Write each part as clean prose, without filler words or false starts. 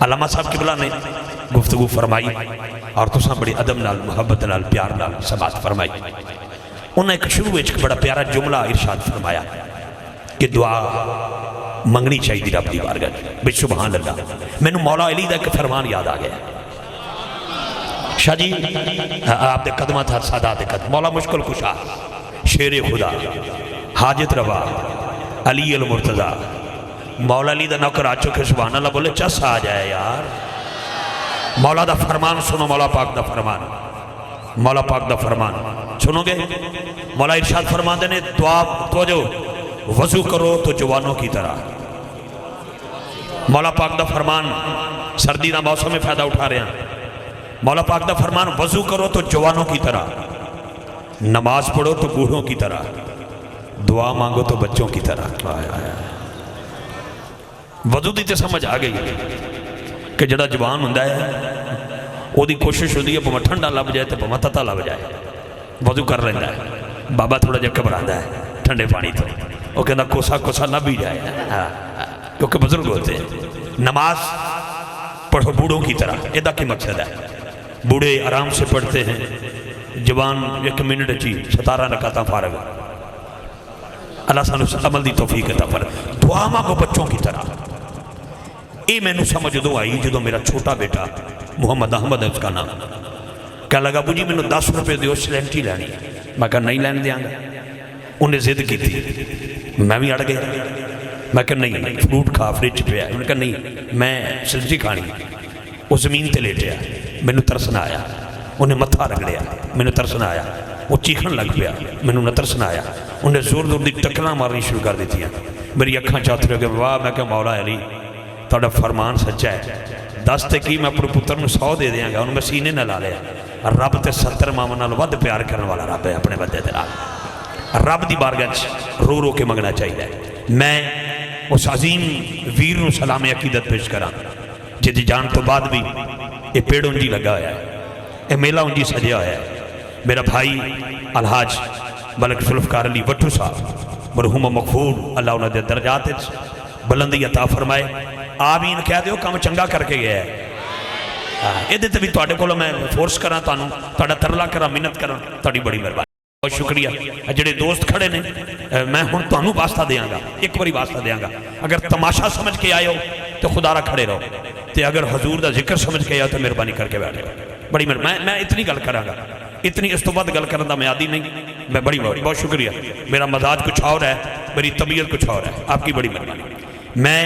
علامہ صاحب قبلہ نے گفتگو فرمائی اور تساں بڑی ادب نال محبت نال پیار نال سماعت فرمائی. انہوں نے ایک شروع ایک بڑا پیارا جملہ ارشاد فرمایا کہ دعا منگنی چاہیے رب دی بارگاہ بے سبحان اللہ. میں نے مولا علی دا ایک فرمان یاد آ گیا. شاہ جی آپ دے قدمہ تھا سادات قدم مولا مشکل کشا شیر خدا حاجت روا علی المرتضی مولا علی دا نوکر آ چکے سبحان اللہ بولے چس آ جائے یار. مولا دا فرمان سنو مولا پاک دا فرمان مولا پاک دا فرمان سنو گے. مولا ارشاد فرمان دینے دعا توجہ وضو کرو تو جوانوں کی طرح. مولا پاک دا فرمان سردی دا موسم میں فائدہ اٹھا رہے ہیں. مولا پاک دا فرمان وضو کرو تو جوانوں کی طرح نماز پڑھو تو بوڑھوں کی طرح دعا مانگو تو بچوں کی طرح. وضو دی تے سمجھ آ گئی کہ جڑا جوان ہوندہ ہے وہ دی کوشش ہوندی ہے پہ ٹھنڈا لب جائے تو پہ تتا لب جائے. وضو کر لیندہ ہے بابا تھوڑا جب گھبراندہ ہے ٹھنڈے پانی تو وہ کہنا کوسا کوسا نہ بھی جائے کیونکہ بزرگ ہوتے ہیں. نماز پڑھو بوڑھوں کی طرح یہ کی مقصد ہے. بوڑھے آرام سے پڑھتے ہیں جوان ایک منٹ چی 17 رکعتاں فارغ. اللہ سانو عمل دی توفیق عطا فرمائے. دعا مانگو بچوں کی طرح. اے میں نے سمجھ دو آئی جدو میرا چھوٹا بیٹا محمد احمد ہے اس کا نام کہا لگا ابو جی میں نے 10 روپے دیو سلنٹی لینی ہے. میں کہا نہیں لین دیاں گا. انہیں ضد کی تھی میں بھی اڑ گیا. میں کہا نہیں فروٹ کھا فریج پہ ہے. انہوں نے کہا نہیں میں سلنٹی کھانی. وہ زمین تے لیٹیا میں نے ترس نہ آیا. انہیں متھا رگڑیا میں نے ترس نہ آیا. وہ چیخن لگ پیا میں نے ترس نہ آیا. انہیں زور زور دی ٹکرا مارنی شروع کر دیتی ہیں. میری اکھاں چاہتے رہے کہ واہ میں کہا مولا علی تھوڑا فرمان سچا ہے. 10 تے کی میں اپنے پتر میں 100 دے دیاں گا. انہوں میں سینے نہ لا لیا. رب تے 70 ماما نال ود پیار کرنے والا رب ہے اپنے بدے دے نال. رب دی بارگاہ رو رو کے منگنا چاہیے. میں اس عظیم ویر نو سلام عقیدت پیش کراں جدی جان تو بعد بھی یہ پیڑ انجی لگا ہوا ہے یہ میلہ انجی سجیا ہوا ہے. میرا بھائی الحاج ملک ذوالفقار علی وٹو صاحب مرحوم مغفور اللہ انہوں نے درجات بلندی عطا فرمائے. آمین کہہ دیو کام چنگا کر کے گیا ہے. یہ دیتے بھی توڑے کو میں فورس کراں تانوں توڑا ترلا کراں منت کراں توڑی بڑی مہربانی. بہت شکریہ. جڑے دوست کھڑے نے میں ہن تانوں واسطہ دیاں گا ایک باری واسطہ دیاں گا. اگر تماشا سمجھ کے آئے ہو تو خدا را کھڑے رہو تے اگر حضور دا ذکر سمجھ کے آئے ہو تو مہربانی کر کے بیٹھ جاؤ. بڑی مہربانی. میں اتنی گل کراں گا اتنی اس تو بعد گل کرنے دا میں عادی نہیں. میں بڑی بہت شکریہ. میرا مزاج کچھ اور ہے میری طبیعت کچھ اور ہے. آپ کی بڑی مہربانی. میں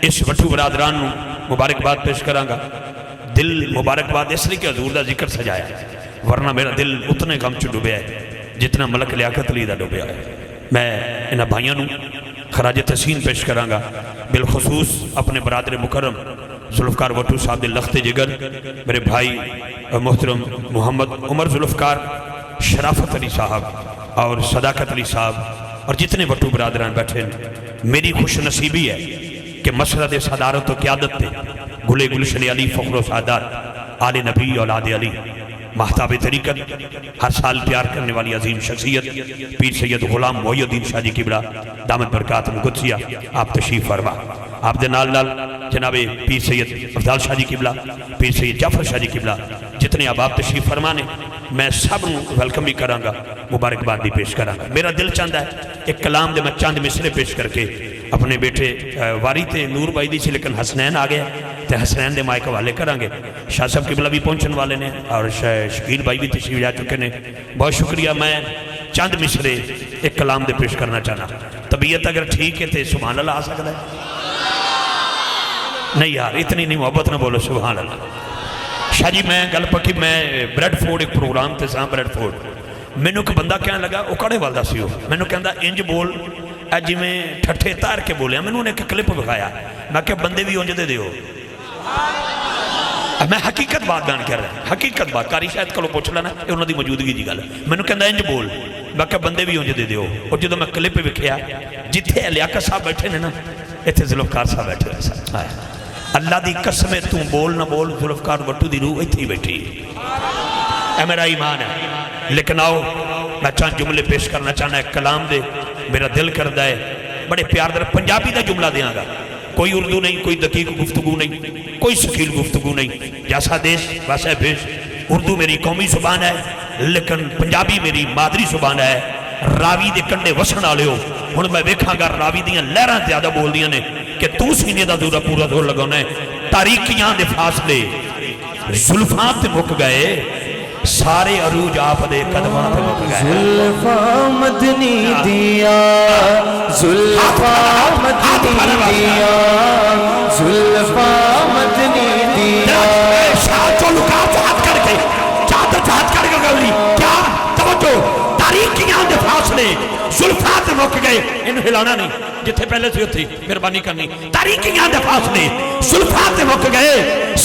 اس وٹو برادران نو مبارکباد پیش کراں گا. دل مبارکباد اس لیے کہ حضور دا ذکر سجایا ورنہ میرا دل اتنے غم چ ڈوبیا ہے جتنا ملک لیاقت علی دا ڈوبیا ہے. میں انہاں بھائیوں نو خراج تحسین پیش کراں گا بالخصوص اپنے برادر مکرم ذوالفقار وٹو صاحب دے لخت جگر میرے بھائی محترم محمد عمر ذوالفقار شرافت علی صاحب اور صداقت علی صاحب اور جتنے وٹو برادران بیٹھے ہیں. میری خوش نصیبی ہے کہ مسرد صدارت و قیادت تے گلے گلشن علی فخر و سعادت آل نبی اولاد علی محتاب طریقت ہر سال پیار کرنے والی عظیم شخصیت پیر سید غلام محی الدین شاہ جی قبلہ دامت برکات القدسیہ آپ تشریف فرما. آپ دے نال نال جناب پیر سید افضال شاہ جی قبلہ پیر سید جعفر شاہ جی قبلہ جتنے آپ تشریف فرمانے میں سب ویلکم بھی کراں گا مبارکباد بھی پیش کراں گا. میرا دل چاہتا ہے ایک کلام دے میں چاند مصرے پیش کر کے اپنے بیٹے واری تے نور بائی دی سے لیکن حسنین آ گیا تے حسنین دے مائک والے کرانگے. شاہ صاحب قبلہ بھی پہنچن والے نے اور شکیل بھائی بھی تشریف جا چکے نے. بہت شکریہ. میں چند مصرے ایک کلام دے پیش کرنا چاہنا. طبیعت اگر ٹھیک ہے تے سبحان اللہ آ سکتا ہے نہیں یار اتنی نہیں محبت نہ بولو سبحان اللہ. شاہ جی میں گل پکی میں بریڈ فورڈ ایک پروگرام تے ساں بریڈ فورڈ میں نے ایک بندہ کہنے لگا وہ کڑے والدہ سی ہو میں نے کہندہ انج بول جی میں ٹھٹھے تار کے بولیا. میں نے ایک کلپ بکھایا میں کہ بندے بھی انج دے دیو. میں حقیقت بات بیان کر رہا ہوں حقیقت بات کاری شاید کلو پوچھ لینا یہ انہوں دی موجودگی دی گل. میں نے کہندہ انج بول میں کہ بندے بھی انج دے دیو. اور جدو میں کلپ بکھیا جتھے لیاقت صاحب بیٹھے نے نا اتھے ذوالفقار صاحب بیٹھے ہیں. اللہ دی قسم تو بول نہ بول ذوالفقار وٹو دی روح اتھی بیٹھی اے میرا ایمان ہے. لیکن آؤ میں چاند جملے پیش کرنا چاہنا ہے کلام دے میرا دل کردہ ہے بڑے پیار در پنجابی دا جملہ دیاں گا کوئی اردو نہیں، کوئی دقیق گفتگو نہیں، کوئی ثقیل گفتگو نہیں، جیسا دیش ویسا بھیش۔ اردو میری قومی زبان ہے لیکن پنجابی میری مادری زبان ہے۔ راوی دے کنڈے وسن والے ہو، ہن میں ویکھاں گا راوی دیاں لہراں زیادہ بول دیاں نے کہ تو سینے دا زورا پورا زور لگانا ہے۔ تاریکیاں دے فاصلے زلفاں تے مک گئے، سارے عروج آپ دے قدماں تے مک گئے۔ زلفاں مدنی دیا، زلفاں مدنی دیا، زلفاں مدنی دیا۔ شاہ لکا چاہت کر کے چاہت کر کے گولی کیا توجہ، تاریکیاں دے فاصلے زلفاں تے مک گئے۔ انہوں ہلانا نہیں، جتھے پہلے سے اتھی مہربانی کرنی۔ تاریکیاں دے فاصلے زلفاں تے مک گئے،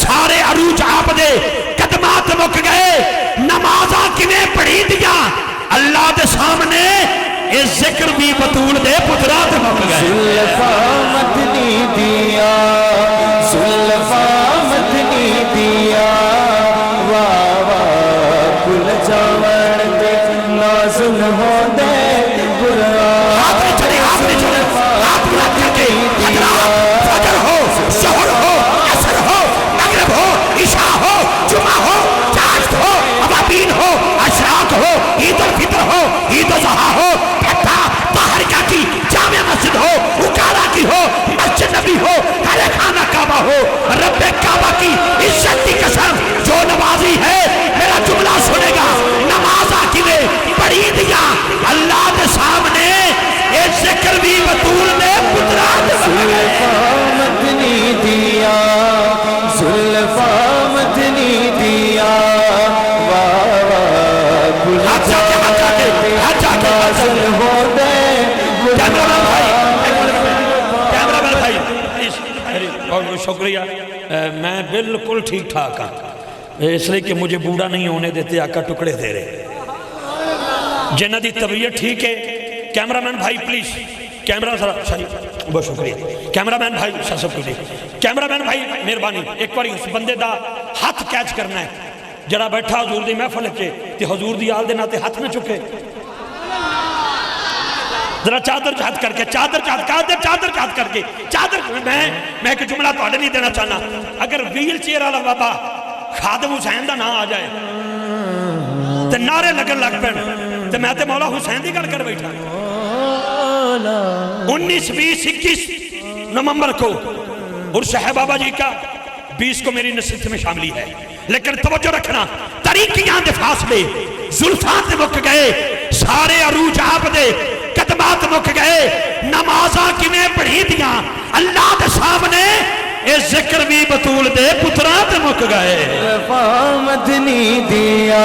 سارے عروج آپ دے قدماں تے مک گئے۔ نمازاں کیویں پڑھی دیاں اللہ دے سامنے، اے ذکر بھی بطول دے پتراں تے مک گئے۔ زلفاں مدنی دیا، زلفاں مدنی دیا، واہ واہ کل جاون تے نازل ہو دے قرآن۔ ہاتھ میں چلے، ہاتھ میں چلے، ہاتھ میں رکھ کے حضرات، فجر ہو، شہر ہو، عصر ہو، مغرب ہو، عشاء ہو، جمعہ ہو، چاشت ہو، ابابین ہو، اشراق ہو، عید الفطر ہو، عید الاضحیٰ ہو، پھٹا طاہرہ کی جامع مسجد ہو، اکارہ کی ہو، مسجد نبی ہو، ہر خانہ کعبہ ہو، رب کعبہ کی عزت کی قسم، جو نمازی ہے میرا جملہ سنے گا، نمازہ کی میں پڑھی دیا اللہ دے سامنے، اے ذکر بھی بطول دے پترا دے سامنے۔ زلفاں مدنی دیا، زلفاں مدنی دیا، واہ واہ کل جاون تے نازل ہو دے کیمرہ مین بھائی، بہت بہت شکریہ۔ میں بالکل ٹھیک ٹھاک ہاں، اس لیے کہ مجھے بوڑھا نہیں ہونے دیتے آقا، ٹکڑے دے رہے۔ جنہ دی طبیعت ٹھیک ہے، کیمرہ مین بھائی پلیز، کیمرہ ذرا صحیح، بہت شکریہ۔ کیمرہ مین بھائی سب کچھ، کیمرہ مین بھائی مہربانی ایک بار اس بندے دا ہاتھ کیچ کرنا ہے جڑا بیٹھا حضور دی محفل کے تے حضور دی آل دے ناتے ہاتھ نہ چکے۔ ذرا چادر چاہت کر کے، چادر چاہت کر کے، چادر میں ایک جملہ تو نہیں دینا چاہنا، اگر ویل چیئر والا بابا خادم حسین دا نہ آ جائے تے نعرے لگن لگ پین تے میں تے مولا حسین دی گل کر بیٹھا۔ 19 20 21 نومبر کو عرس ہے بابا جی کا، 20 کو میری نصیحت میں شاملی ہے، لیکن توجہ رکھنا، تاریکیاں دے فاصلے زلفاں تے مک گئے، سارے عروج آپ دے قدمات مک گئے۔ نمازاں کیویں پڑھی دیاں اللہ دے سامنے، اے ذکر بھی بطول دے پتراں تے مک گئے۔ زلفاں مدنی دیا،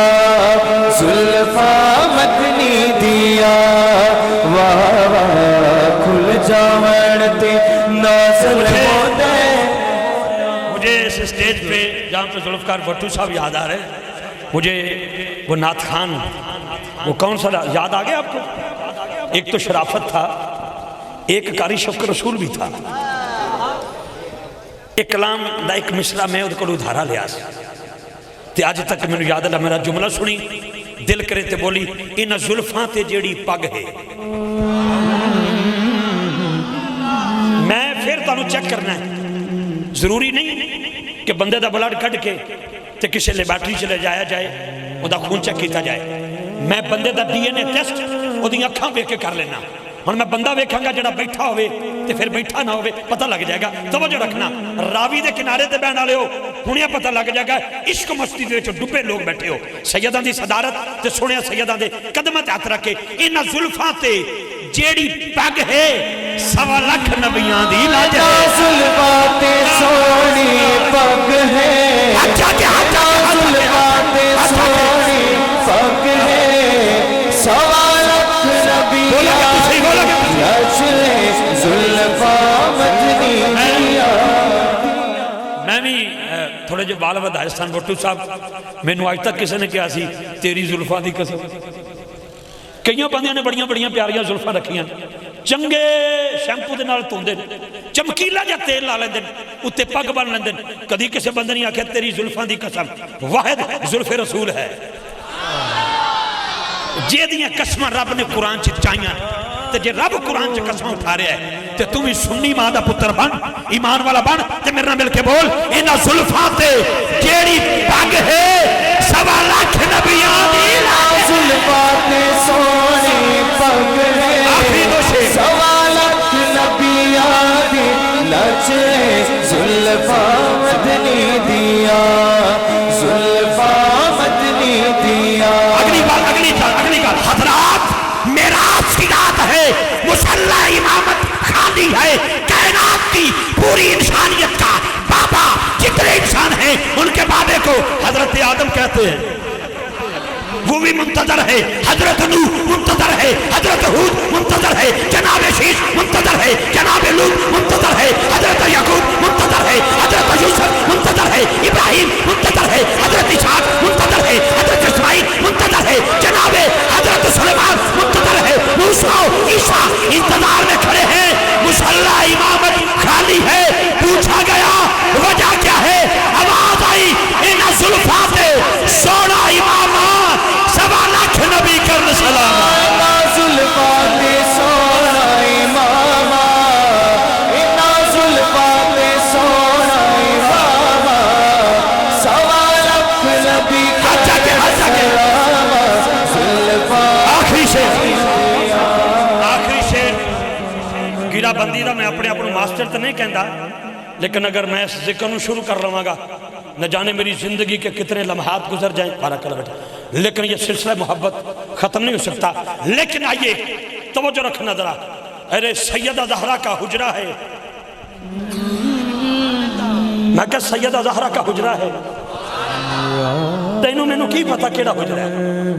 زلفاں مدنی دیا، واہ واہ کھل جاون تے نازل ہو دے۔ مجھے اس اسٹیج پہ جہاں پہ ذوالفقار بھٹو صاحب یاد آ رہے ہیں، مجھے وہ نعت خان، وہ کون سا یاد آ گیا آپ کو؟ ایک تو شرافت تھا، ایک قاری شفق رسول بھی تھا۔ ایک کلام دا ایک مصرع میں اس کو ادھارا لیا سی تے آج تک میں یاد ہے، میرا جملہ سنی دل کرے تے بولی، ان زلفاں تے جیڑی پگ ہے۔ میں پھر تانوں چیک کرنا ہے، ضروری نہیں کہ بندے دا بلڈ کٹ کے تے کسی لیبارٹری چلے جایا جائے، وہ دا خون چیک کیتا جائے۔ میں بندے دا ڈی این اے ٹیسٹ وہ دی اکھاں ویکھ کے کر لینا، اور میں بندہ ویکھاں گا جڑا بیٹھا ہوئے تے پھر بیٹھا نہ ہوئے، پتہ لگ جائے گا۔ توجہ رکھنا، راوی دے کنارے تے بہن والے ہو، ہنیا پتہ لگ جائے گا عشق مستی دے وچ ڈبے لوگ بیٹھے ہو۔ سیداں دی صدارت تے سنیا سیداں دے قدماں تے ہاتھ رکھ کے، انہاں زلفاں تے جیڑی پگ ہے 1.25 لاکھ نبیاں دی لاج ہے۔ زلفاں تے سونی پگ ہے، زلفاں تے سونی پگ ہے، 1.25 لاکھ نبیاں زلفاں مدنی دیا۔ میں بھی تھوڑے جو بال ودائستان بھٹو صاحب، میں نے آج تک کسی نے کہا سی تیری زلفاں دی قسم۔ کئیاں بندیاں نے بڑیاں بڑیاں پیاریاں زلفاں رکھیاں، چنگے شیمپو دے نال توندے، چمکیلا جا تیل لا لیندے، اتے پگ بن لیندے۔ کدی کسی بندے نے آکھیا تیری زلفاں دی قسم، واحد زلف رسول ہے جے دیاں قسماں رب نے قرآن چ چاہیاں، تے جے رب قرآن چ قسم اٹھا رہا ہے تے تم بھی سنی ماں دا پتر بن ایمان والا بن تے میرے نال مل کے بول انہاں زلفاں تے جیڑی پگ ہے 1.25 لاکھ نبیاں دی زلفاں تے سونی پگ ہے 1.25 لاکھ نبیاں دی لچ زلفاں مدنی دیا زلفاں مدنی دیا اگلی بات حضرات میراث کی رات ہے مصلی امامت خالی ہے کائنات کی پوری انسانیت کا بابا جتنے انسان ہیں ان کے بابے کو حضرت آدم کہتے ہیں وہ بھی منتظر ہے حضرت نوح منتظر ہے حضرت ہود منتظر ہے جناب شیش منتظر ہے جناب لوط منتظر ہے حضرت یعقوب منتظر ہے حضرت یوسف منتظر ہے ابراہیم منتظر ہے حضرت اسحاق منتظر ہے حضرت اسماعیل منتظر ہے جناب حضرت سلیمان منتظر ہے موسیٰ عیسیٰ انتظار میں کھڑے ہیں مصلی امامت خالی ہے پوچھا گیا وجہ کیا ہے آواز آئی ان زلفاں تے سونا امامہ 1.25 لاکھ نبی کرن سلام زلفاں تے سونا امامہ ان زلفاں تے سونا امامہ 1.25 لاکھ نبی کرن سلام زلفاں آخری شیر گیرہ بندی دا میں اپنے ماسٹر تو نہیں کہندا لیکن اگر میں اس ذکر نو شروع کر رہا گا نہ جانے میری زندگی کے کتنے لمحات گزر جائیں بارک اللہ بیٹا لیکن یہ سلسلہ محبت ختم نہیں ہو سکتا لیکن آئیے توجہ رکھنا ذرا ارے سیدہ زہرا کا حجرہ ہے میں کہا سیدہ زہرا کا حجرہ ہے تینوں میں نو کی پتا کیڑا حجرہ ہے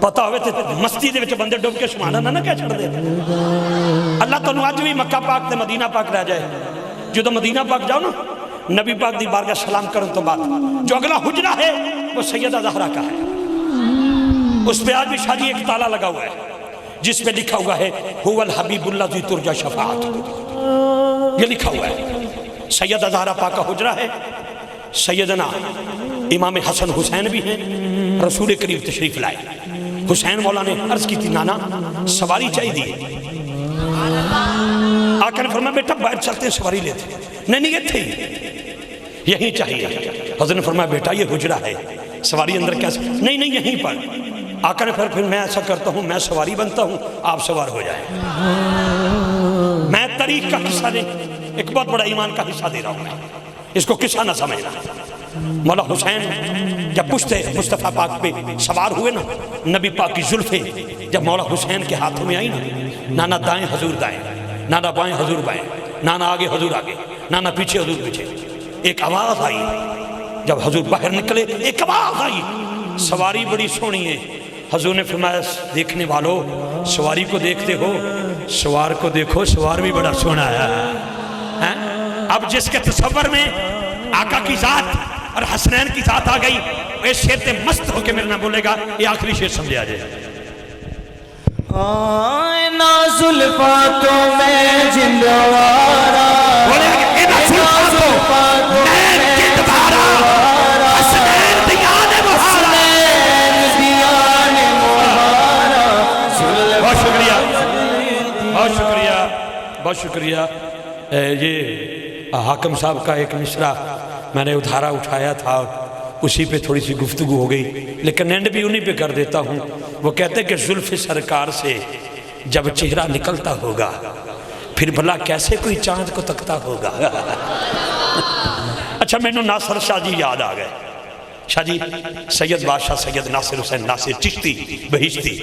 پتا ہوئے تھے مستی دے وچ بندے ڈوب کے شمانہ نہ کیا چھڑ دے اللہ تنو آج بھی مکہ پاک تے مدینہ پاک رہ جائے جو تو مدینہ پاک جاؤ نا نبی پاک دی بارگاہ سلام کرن تو بعد جو اگلا حجرہ ہے وہ سیدہ زہرا کا ہے اس پہ آج بھی شادی ایک تالا لگا ہوا ہے جس پہ لکھا ہوا ہے هو الحبیب الذی ترجی شفاعت یہ لکھا ہوا ہے سیدہ زہرا پاک کا حجرہ ہے سیدنا امام حسن حسین بھی ہیں رسول کریم تشریف لائے حسین مولا نے عرض کی تھی نانا سواری چاہیے دی آقا نے فرمایا بیٹا باہر چلتے ہیں سواری لیتے نہیں یہ تھے یہیں چاہیے حضرت نے فرمایا بیٹا یہ حجرہ ہے سواری اندر کیسے نہیں یہیں پر آقا نے پھر میں ایسا کرتا ہوں میں سواری بنتا ہوں آپ سوار ہو جائیں میں طریق کا قصہ دیں ایک بہت بڑا ایمان کا حصہ دے رہا ہوں میں اس کو قصہ نہ سمجھنا مولا حسین جب پشتے مصطفیٰ پاک پہ سوار ہوئے نا نبی پاک کی زلفیں جب مولا حسین کے ہاتھوں میں آئی نا نانا دائیں حضور دائیں نانا بائیں حضور بائیں نانا آگے حضور آگے نانا پیچھے حضور پیچھے ایک آواز آئی جب حضور باہر نکلے ایک آواز آئی سواری بڑی سونی ہے حضور نے فرمایا دیکھنے والو سواری کو دیکھتے ہو سوار کو دیکھو سوار بھی بڑا سونا ہے اب جس کے تصور میں آقا کی ذات اور حسنین کی ذات آ گئی اس شیر سے مست ہو کے میرے نہ بولے گا یہ آخری شیر سمجھے آ جائے نا زلفاں تو میں جندوارا بولے گا اینا زلفاں تو میں جندوارا حسنین دیان محارا بہت شکریہ بہت شکریہ یہ حاکم صاحب کا ایک مصرع میں نے ادھارا اٹھایا تھا اسی پہ تھوڑی سی گفتگو ہو گئی لیکن اینڈ بھی انہی پہ کر دیتا ہوں وہ کہتے ہیں کہ زلف سرکار سے جب چہرہ نکلتا ہوگا پھر بھلا کیسے کوئی چاند کو تکتا ہوگا اچھا میں نے ناصر شاہ جی یاد آ گئے شاہ جی سید بادشاہ سید ناصر حسین ناصر چشتی بہشتی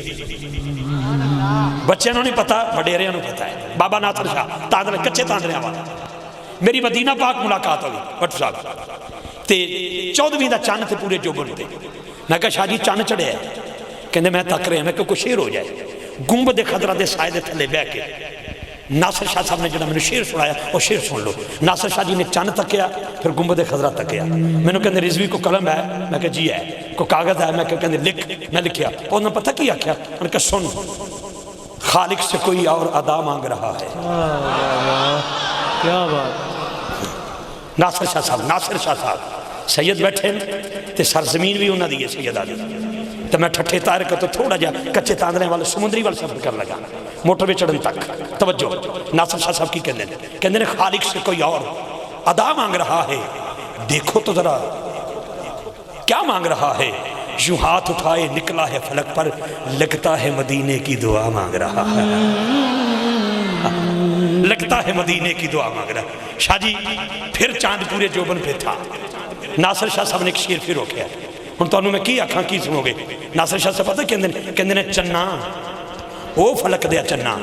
بچے انہوں نے پتا بڑیرے انہوں پتا ہے بابا ناصر شاہ تاندرے کچھے تاندرے آواز میری مدینہ پاک ملاقات ہوئی بٹ صاحب تے 14ویں دا چاند تھے پورے جو بنتے میں کہا شاہ جی چاند چڑھے ہے کہنے میں تک رہے ہیں میں کہا کوئی شیر ہو جائے گنبد خضرہ دے سائے دے تھلے بے کے ناصر شاہ صاحب نے جنہا میں نے شیر سنایا وہ شیر سن لو ناصر شاہ جی نے چاند تک کیا پھر گنبد خضرہ تک کیا میں نے کہنے رضوی کو قلم ہے میں کہا جی ہے کو کاغذ ہے میں کہنے لکھ میں لکھیا اور نے پتہ کیا کیا میں نے کہا سن خالق سے کوئی اور ادا مانگ رہا ہے کیا بات ناصر شاہ صاحب سید بیٹھے تے سرزمین بھی انہوں دی ہے سیدہ دی. تو میں ٹھٹھے تار کے تو تھوڑا جا کچے تاندرے والے سمندری والے سفر کر لگا موٹر پہ چڑھن تک. توجہ ناصر شاہ صاحب کی کہندے نے خالق سے کوئی اور ادا مانگ رہا ہے، دیکھو تو ذرا کیا مانگ رہا ہے. یوں ہاتھ اٹھائے نکلا ہے فلک پر، لگتا ہے مدینے کی دعا مانگ رہا ہے. لگتا ہے مدینے کی دعا مانگ رہا ہے. شاہ جی پھر چاند پورے جوبن پہ تھا. ناصر شاہ صاحب نے ایک شیر پھر روکیا. ہن تانوں میں کی آکھاں کی سنو گے. ناصر شاہ صاحب پتہ کہندے نے چنا او فلک دیا چنا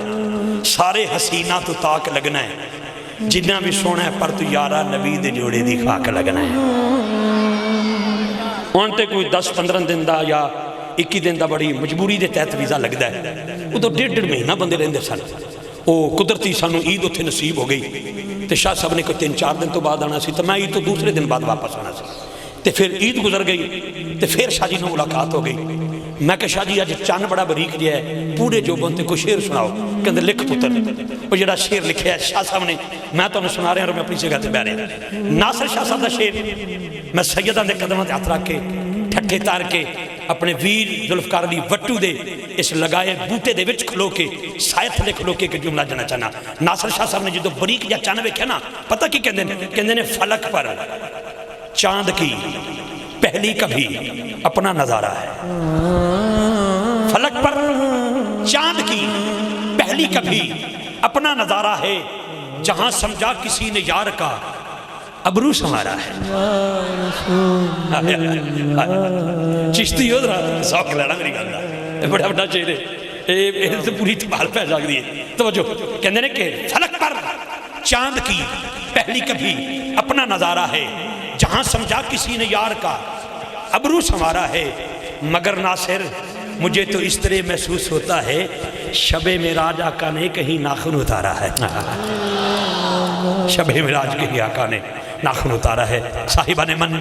سارے حسینہ تو تاک لگنا ہے، جنہ بھی سونا ہے پر تو یارا نبی دے جوڑے دی خاک لگنا ہے. انتے کوئی 10-15 دن دا یا 21 دن دا بڑی مجبوری دے تحت ویزا لگدا ہے. وہ تو 1.5 مہینہ بندے رہندے سن. وہ قدرتی سانو عید اتھے نصیب ہو گئی تے شاہ صاحب نے کوئی 3-4 دن تو بعد آنا سی، تو میں عید تو دوسرے دن بعد واپس آنا سی. تے پھر عید گزر گئی تے پھر شاہ جی نے ملاقات ہو گئی. میں کہ شاہ جی آج چند بڑا بریک جی ہے پورے جوبن تے کوئی شیر سناؤ. کہندے لکھ پتر. وہ جڑا شیر لکھیا ہے شاہ صاحب نے میں تو سنا رہا ہوں اور میں اپنی جگہ تے بیٹھ رہا. ناصر شاہ صاحب دا شیر میں سیدہ دے قدموں تے ہاتھ رکھ کے ٹھٹھے تار کے اپنے ویر ذوالفقار علی وٹو دے اس لگائے بوٹے دے وچ کھلو کے سائے تھلے کھلو کے جملہ جانا چاہنا. ناصر شاہ صاحب نے جدو بریک جا چاند ویکھیا نا پتہ کی کہندے نے فلک پر چاند کی پہلی کبھی اپنا نظارہ ہے. فلک پر چاند کی پہلی کبھی اپنا نظارہ ہے، جہاں سمجھا کسی نے یار کا ابرو سنوارا ہے. چشتی ہو ذرا سوک لینا میری گل بڑا بڑا شیر ہے تو پوری تبال پہ جاگ دی ہے. توجہ کہندے نے کہ فلک پر چاند کی پہلی کبھی اپنا نظارہ ہے، جہاں سمجھا کسی نے یار کا ابرو سنوارا ہے. مگر ناصر مجھے تو اس طرح محسوس ہوتا ہے شب معراج آقا نے کہیں ناخن اتارا ہے. شب معراج کہیں آقا نے ناخن اتارا ہے. صاحبان من،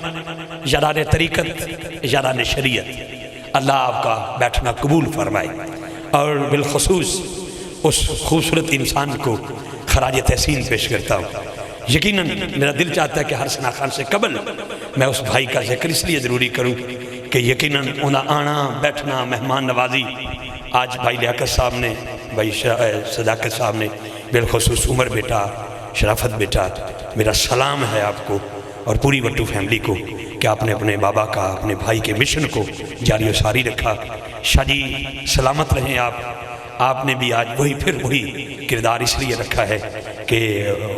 یاران طریقت، یاران شریعت، اللہ آپ کا بیٹھنا قبول فرمائے. اور بالخصوص اس خوبصورت انسان کو خراج تحسین پیش کرتا ہوں. یقیناً میرا دل چاہتا ہے کہ ہر ثنا خان سے قبل میں اس بھائی کا ذکر اس لیے ضروری کروں کہ یقیناً انہیں آنا بیٹھنا مہمان نوازی آج بھائی لیاقت صاحب نے، بھائی صداقت صاحب نے، بالخصوص عمر بیٹا، شرافت بیٹا، میرا سلام ہے آپ کو اور پوری وٹو فیملی کو کہ آپ نے اپنے بابا کا، اپنے بھائی کے مشن کو جاری و ساری رکھا. شاہ جی سلامت رہیں آپ نے بھی آج وہی کردار اس لیے رکھا ہے کہ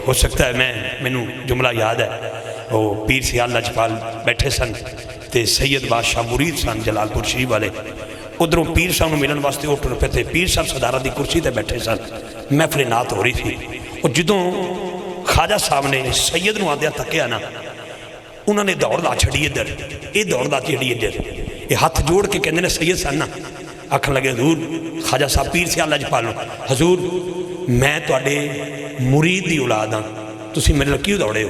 ہو سکتا ہے مینوں جملہ یاد ہے وہ پیر سیال لجپال بیٹھے سن تے سید بادشاہ مرید سن جلال پور شریف والے. ادھروں پیر صاحب نے ملن واسطے اٹھ رہے تھے. پیر صاحب صدارت دی کرسی تے بیٹھے سن، محفل نعت ہو رہی تھی. اور جدوں خواجہ صاحب نے سید نو آدھیا تکیا نا انہوں نے دوڑ دا چھڑی ادھر، یہ دوڑ دا چھڑی ادھر، یہ ہاتھ جوڑ کے کہنے نے سید سن نا آکھن لگے حضور خواجہ صاحب پیر سیال لجپال حضور میں تواڈے مرید دی اولاد ہاں، تسی میرے لئے کیوں دوڑے ہو؟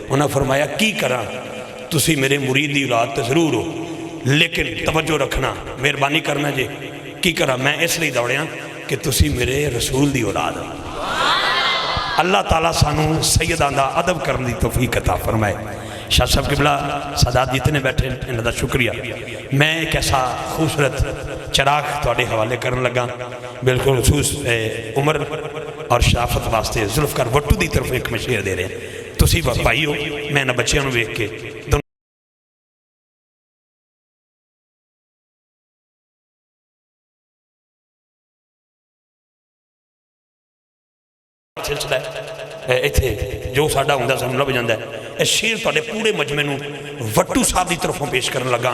انہوں نے فرمایا کی کراں تسی میرے مرید دی اولاد تو ضرور ہو لیکن توجہ رکھنا مہربانی کرنا جی کی کراں میں اس لیے دوڑیا کہ تسی میرے رسول دی اولاد ہو. اللہ تعالیٰ سانو سیدان دا ادب کرنے دی توفیق عطا فرمائے. شاہ صاحب قبلہ سادات جتنے بیٹھے انہوں دا شکریہ. میں ایک ایسا خوبصورت چراغ تواڈے حوالے کرنے لگا بالکل خصوص عمر اور شرافت واسطے ذوالفقار وٹو دی طرف ایک مشیر دے رہے ہیں. تسی بھائی ہو میں نہ بچیاں نو ویکھ کے سلسلہ ہے ایتھے جو ساڈا ہوندا سانوں لب جاندا ہے. اے شیر تواڈے پورے مجمع نو وٹو صاحب دی طرفوں پیش کرن لگا.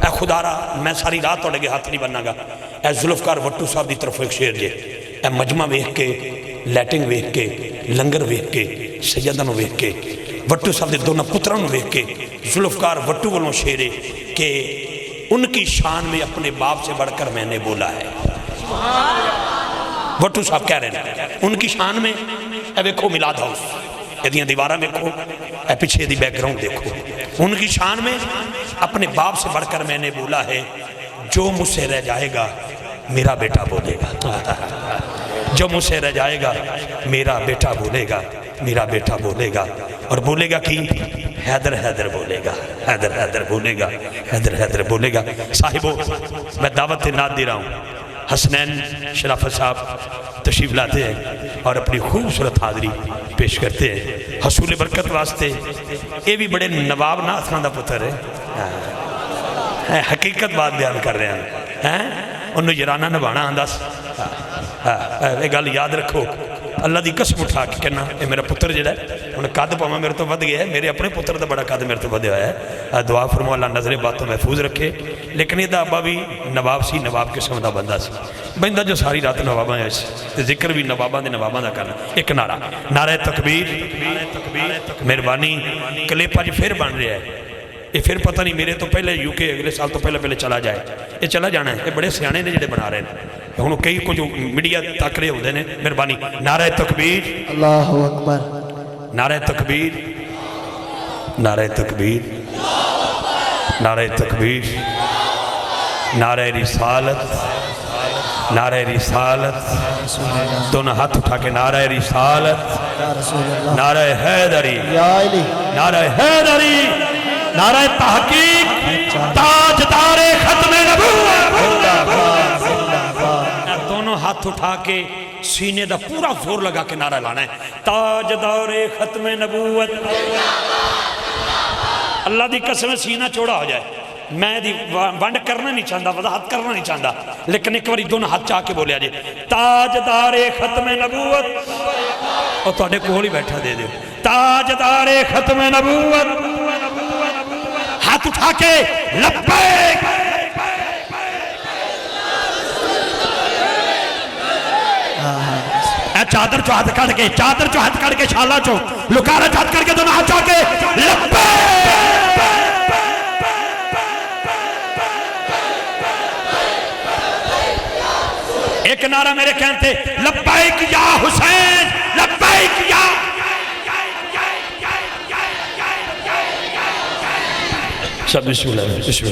اے خدا را میں ساری رات تواڈے ہاتھ نہیں بننا گا. اے ذوالفقار وٹو صاحب دی طرفوں ایک شیر جے اے مجمع ویکھ کے لیٹنگ ویکھ کے لنگر ویکھ کے سیداں نو ویکھ کے وٹو صاحب دے دونوں پتراں نو ویکھ کے ذوالفقار وٹو والوں شیر ہے کہ ان کی شان میں اپنے باپ سے بڑھ کر میں نے بولا ہے. وٹو صاحب کہہ رہے ہیں ان کی شان میں اے ویکھو میلاد ہاؤس ایدیاں دیوارہ ویکھو اے پیچھے دی بیک گراؤنڈ دیکھو. ان کی شان میں اپنے باپ سے بڑھ کر میں نے بولا ہے جو مجھ سے رہ جائے گا میرا بیٹا بولے گا. جو مجھ سے رہ جائے گا میرا بیٹا بولے گا، میرا بیٹا بولے گا. اور بولے گا کہ حیدر حیدر بولے گا، حیدر حیدر بولے گا، حیدر حیدر بولے گا۔ صاحبوں، میں دعوت نعت دے رہا ہوں، حسنین شرافت صاحب تشریف لاتے ہیں اور اپنی خوبصورت حاضری پیش کرتے ہیں حصول برکت واسطے۔ یہ بھی بڑے نواب ناتھ خان دا پتر ہے، حقیقت بات بیان کر رہے ہیں، انہوں یرانہ نبھانا آنداس۔ یہ گل یاد رکھو، اللہ دی قسم اٹھا کے کہنا اے میرا پتر جڑا ہے انہیں قد پاما میرے تو ود گیا ہے، میرے اپنے پتر دا بڑا قد میرے تو ود ہویا ہے، دعا فرمو اللہ نظر باتوں محفوظ رکھے۔ لیکن یہ دا ابا بھی نواب سی، نواب قسم دا بندہ سی، بندہ جو ساری رات نواباں ہے تے ذکر بھی نواباں دے نواباں دا کرنا۔ ایک نعرہ، نعرہ تکبیر، مہربانی کلیپ آج پھر بن رہا ہے، یہ پھر پتہ نہیں میرے تو پہلے یو کے اگلے سال تو پہلے چلا جائے، یہ چلا جانا ہے، یہ بڑے سیانے نے جڑے بنا رہے ہیں، ہوں کئی کو جو میڈیا تک رہے ہوتے ہیں۔ مہربانی نعرہ تکبیر، اللہ اکبر، نعرہ تکبیر، نعرہ تکبیر، نعرہ تکبیر، نعرہ رسالت، نعرہ رسالت، دونوں ہاتھ اٹھا کے نعرہ رسالت، یا رسول اللہ، نعرہ حیدری، یا علی، نعرہ حیدری، نعرہ تحقیق، تاجدار ختم نبوت۔ دونوں ہاتھ اٹھا کے سینے دا پورا زور لگا کے نعرہ لانا ہے، تاجدار ختم نبوت۔ اللہ دی قسم سینہ چوڑا ہو جائے، میں دی ونڈ کرنا نہیں چاہتا، وضاحت کرنا نہیں چاہتا، لیکن ایک باری دونوں ہاتھ چاہ کے بولیا جائے تاجدار ختم نبوت، اور تواڈے کول ہی بیٹھا دے دے تاجدار ختم نبوت، ہاتھ اٹھا کے لبیک۔ چادر چو ہاتھ کڑ کے، چادر چو ہاتھ کڑ کے، شالہ چو لکارہ چو ہاتھ کڑ کے، دونوں ہاتھ چاہ کے لبیک۔ ایک نعرہ میرے کہتے لبیک یا حسین، لبیک یا سب بسم اللہ، بسم اللہ۔